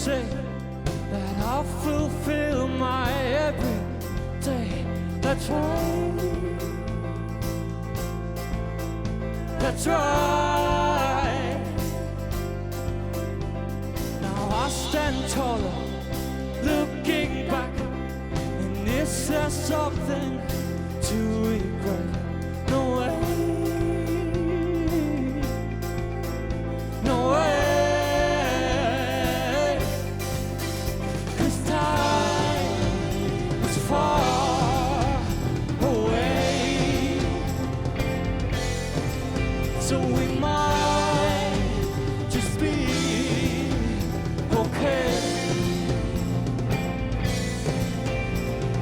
say that I'll fulfill my every day. That's right. That's right. Now I stand taller, looking back, and is there something to regret? No way. No way. So we might just be okay.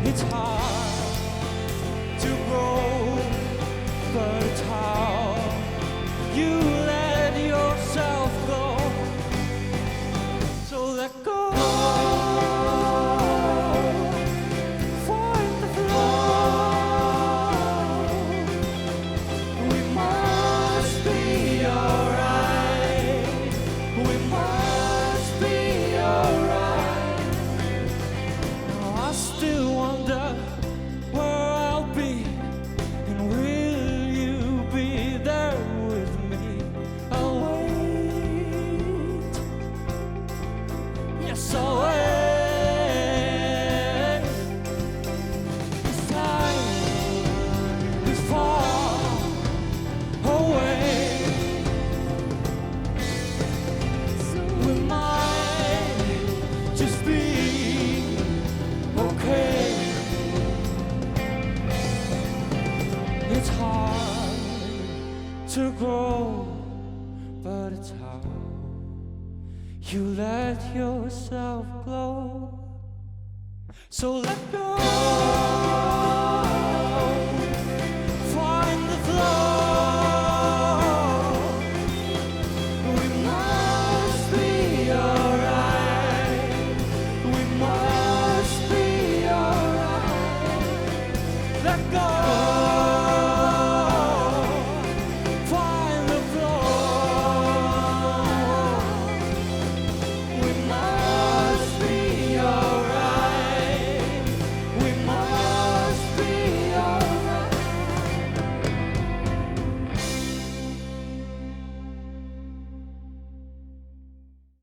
It's hard to grow, but it's how you let yourself go. So let go. Find the flow. We must be alright. We must be alright. Now I still wonder where I'll be, and will you be there with me? I'll wait. Yes, I'll wait. This time is far away. We might just be okay. It's hard to grow, but it's how you let yourself glow. So let go.